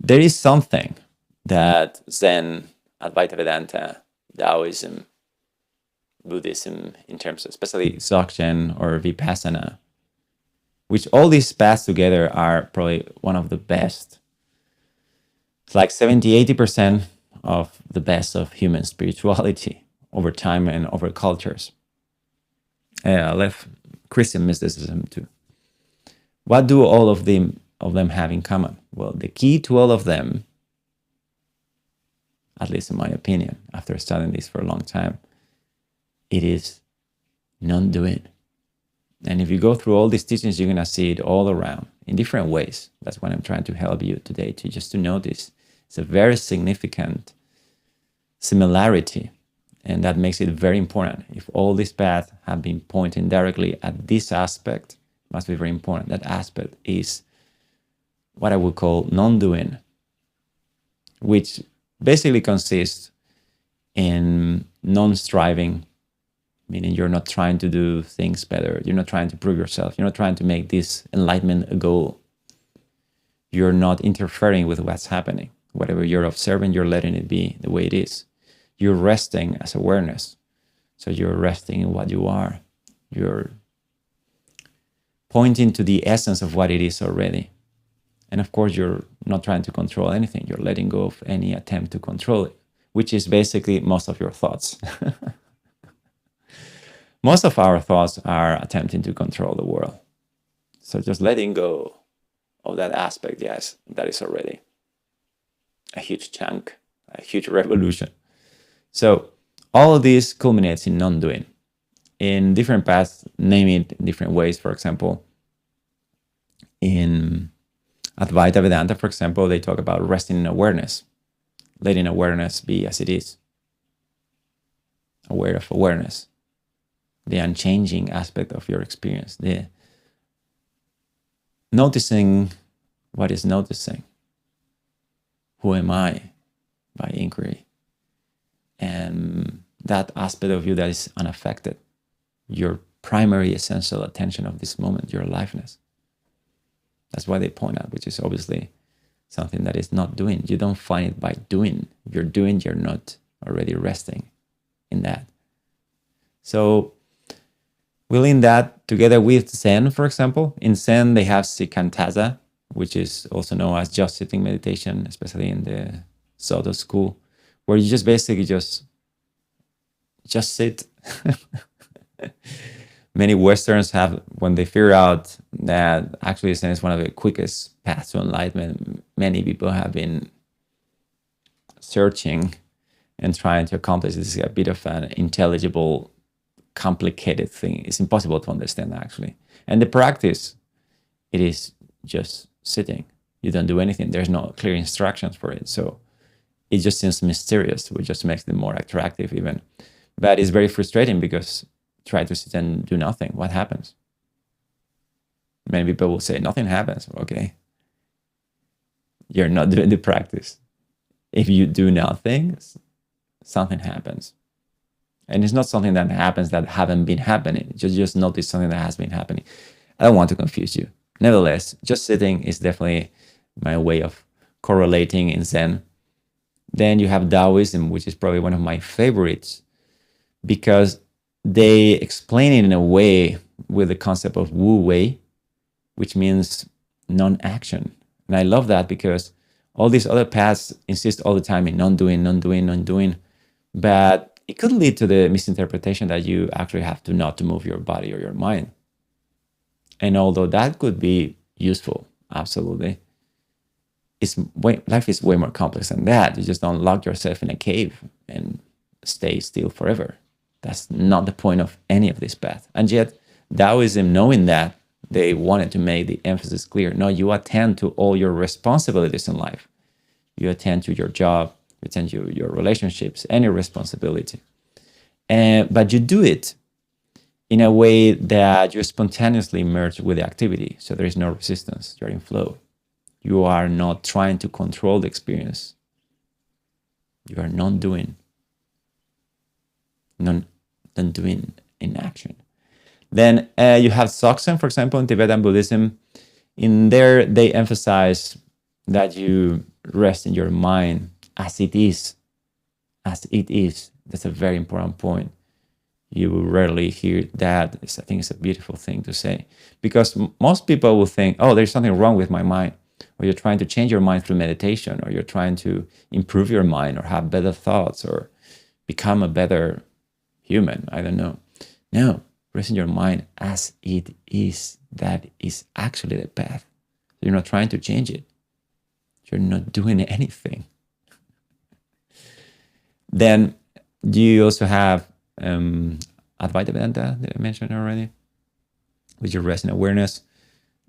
there is something that Zen, Advaita Vedanta, Taoism, Buddhism, in terms of especially Dzogchen or Vipassana, which all these paths together are probably one of the best. It's like 70-80% of the best of human spirituality over time and over cultures. I left Christian mysticism too. What do all of them have in common? Well, the key to all of them, at least in my opinion, after studying this for a long time, it is non-doing. And if you go through all these teachings, you're going to see it all around in different ways. That's what I'm trying to help you today, to notice. It's a very significant similarity, and that makes it very important. If all these paths have been pointing directly at this aspect, it must be very important. That aspect is what I would call non-doing, which basically consists in non-striving, meaning you're not trying to do things better. You're not trying to prove yourself. You're not trying to make this enlightenment a goal. You're not interfering with what's happening. Whatever you're observing, you're letting it be the way it is. You're resting as awareness. So you're resting in what you are. You're pointing to the essence of what it is already. And of course, you're not trying to control anything. You're letting go of any attempt to control it, which is basically most of your thoughts. Most of our thoughts are attempting to control the world. So just letting go of that aspect, yes, that is already a huge chunk, a huge revolution. So all of this culminates in non-doing. In different paths, name it in different ways. For example, in Advaita Vedanta, for example, they talk about resting in awareness, letting awareness be as it is, aware of awareness, the unchanging aspect of your experience, the noticing what is noticing. Who am I? By inquiry. And that aspect of you that is unaffected, your primary essential attention of this moment, your aliveness. That's why they point out, which is obviously something that is not doing. You don't find it by doing. If you're doing, you're not already resting in that. So within that, together with Zen, for example, in Zen they have Shikantaza, which is also known as just sitting meditation, especially in the Soto school, where you just basically just sit. Many Westerns have, when they figure out that actually Zen is one of the quickest paths to enlightenment, many people have been searching and trying to accomplish this. Is a bit of an intelligible, complicated thing. It's impossible to understand, actually. And the practice, it is just sitting. You don't do anything. There's no clear instructions for it. So it just seems mysterious, which just makes it more attractive even. But it's very frustrating because try to sit and do nothing. What happens? Many people will say, nothing happens. Okay. You're not doing the practice. If you do nothing, something happens. And it's not something that happens that haven't been happening. Just notice something that has been happening. I don't want to confuse you. Nevertheless, just sitting is definitely my way of correlating in Zen. Then you have Taoism, which is probably one of my favorites, because they explain it in a way with the concept of Wu Wei, which means non-action. And I love that because all these other paths insist all the time in non-doing, non-doing, non-doing. But it could lead to the misinterpretation that you actually have to not to move your body or your mind. And although that could be useful, absolutely, life is way more complex than that. You just don't lock yourself in a cave and stay still forever. That's not the point of any of this path. And yet, Taoism, knowing that, they wanted to make the emphasis clear. No, you attend to all your responsibilities in life. You attend to your job, you attend to your relationships, any responsibility. But you do it in a way that you spontaneously merge with the activity. So there is no resistance. You're in flow. You are not trying to control the experience. You are non-doing. Non-doing in action. Then you have Dzogchen, for example, in Tibetan Buddhism. In there, they emphasize that you rest in your mind as it is, as it is. That's a very important point. You will rarely hear that. I think it's a beautiful thing to say, because most people will think, oh, there's something wrong with my mind, or you're trying to change your mind through meditation, or you're trying to improve your mind or have better thoughts or become a better human. I don't know. No, rest in your mind as it is. That is actually the path. You're not trying to change it. You're not doing anything. Then you also have Advaita Vedanta that I mentioned already, which is rest in awareness.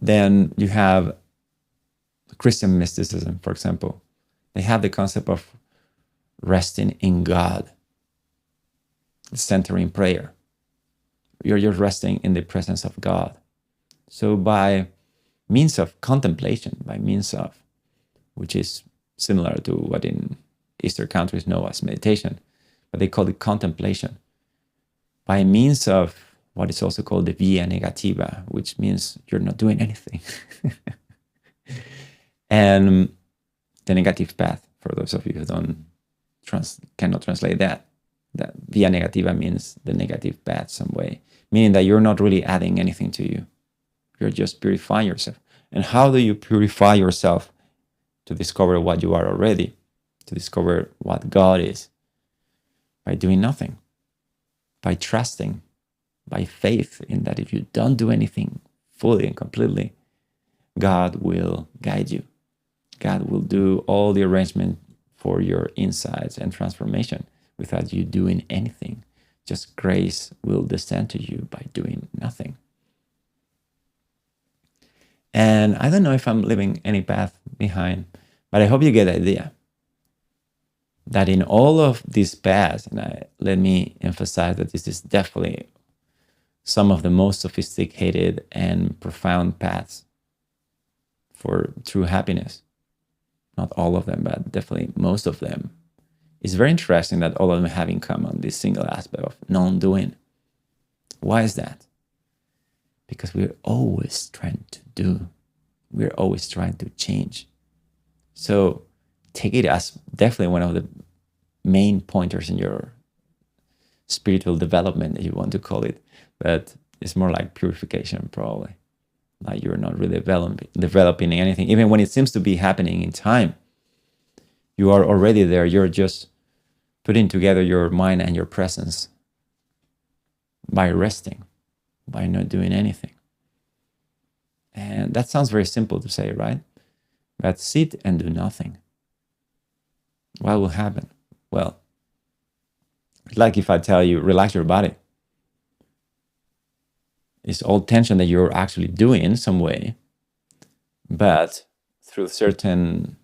Then you have Christian mysticism, for example. They have the concept of resting in God, centering prayer. You're just resting in the presence of God. So by means of contemplation, by means of, which is similar to what in Eastern countries know as meditation, but they call it contemplation. By means of what is also called the via negativa, which means you're not doing anything. And the negative path, for those of you who cannot translate that via negativa means the negative path some way, meaning that you're not really adding anything to you. You're just purifying yourself. And how do you purify yourself? To discover what you are already, to discover what God is, by doing nothing, by trusting, by faith in that if you don't do anything fully and completely, God will guide you. God will do all the arrangement for your insights and transformation without you doing anything. Just grace will descend to you by doing nothing. And I don't know if I'm leaving any path behind, but I hope you get the idea that in all of these paths, and let me emphasize that this is definitely some of the most sophisticated and profound paths for true happiness. Not all of them, but definitely most of them. It's very interesting that all of them have in common this single aspect of non-doing. Why is that? Because we're always trying to do. We're always trying to change. So take it as definitely one of the main pointers in your spiritual development, if you want to call it. But it's more like purification, probably. Like you're not really developing anything. Even when it seems to be happening in time, you are already there. You're just putting together your mind and your presence by resting, by not doing anything. And that sounds very simple to say, right? But sit and do nothing. What will happen? Well, it's like if I tell you, relax your body. It's all tension that you're actually doing in some way, but through certain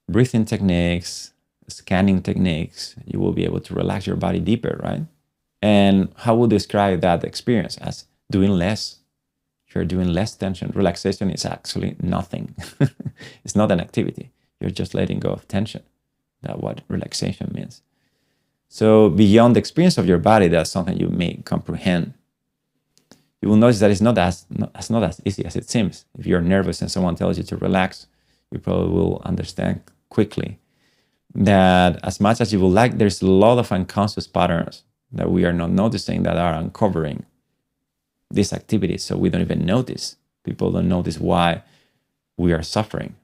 breathing techniques, scanning techniques, you will be able to relax your body deeper, right? And how would describe that experience? As doing less. You're doing less tension. Relaxation is actually nothing. It's not an activity. You're just letting go of tension. That's what relaxation means. So beyond the experience of your body, that's something you may comprehend. You will notice that it's not as easy as it seems. If you're nervous and someone tells you to relax, you probably will understand quickly that as much as you would like, there's a lot of unconscious patterns that we are not noticing that are uncovering these activities. So we don't even notice. People don't notice why we are suffering.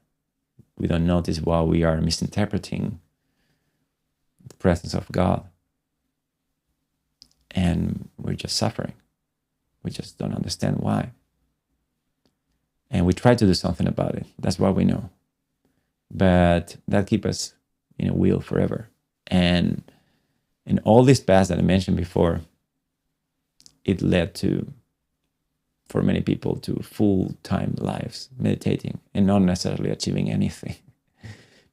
We don't notice why we are misinterpreting the presence of God. And we're just suffering. We just don't understand why. And we try to do something about it. That's what we know. But that keeps us in a wheel forever. And in all these paths that I mentioned before, it led to, for many people, to full-time lives meditating and not necessarily achieving anything.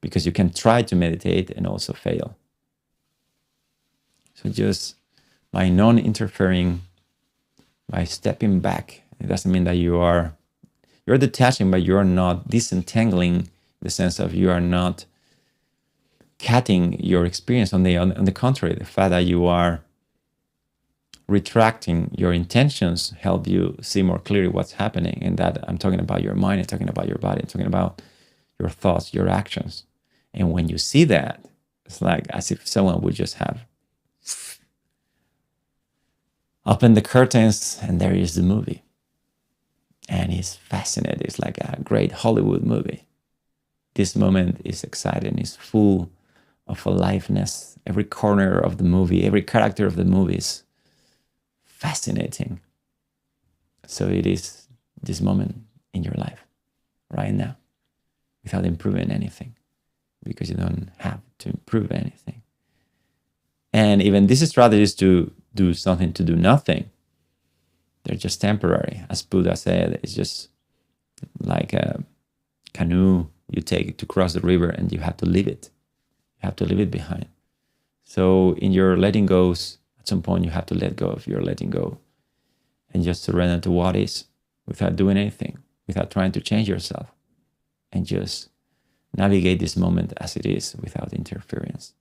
Because you can try to meditate and also fail. So just by non-interfering, by stepping back, it doesn't mean that you're detaching, but you're not disentangling, in the sense of you are not cutting your experience. On the contrary, the fact that you are retracting your intentions help you see more clearly what's happening. And that I'm talking about your mind, I'm talking about your body, I'm talking about your thoughts, your actions. And when you see that, it's like as if someone would just have opened the curtains and there is the movie. And it's fascinating. It's like a great Hollywood movie. This moment is exciting. It's full of aliveness. Every corner of the movie, every character of the movie is fascinating. So it is this moment in your life right now without improving anything, because you don't have to improve anything. And even these strategies to do something, to do nothing, they're just temporary. As Buddha said, it's just like a canoe you take to cross the river and you have to leave it. You have to leave it behind. So in your letting goes, at some point you have to let go of your letting go and just surrender to what is without doing anything, without trying to change yourself, and just navigate this moment as it is without interference.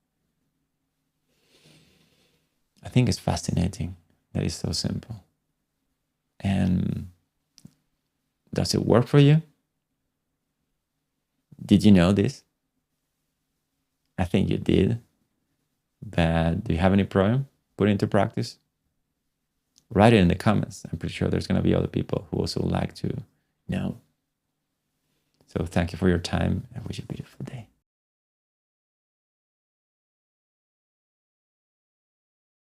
I think it's fascinating that it's so simple. And does it work for you? Did you know this? I think you did. But do you have any problem putting it into practice? Write it in the comments. I'm pretty sure there's going to be other people who also would like to know. So thank you for your time. I wish you a beautiful day.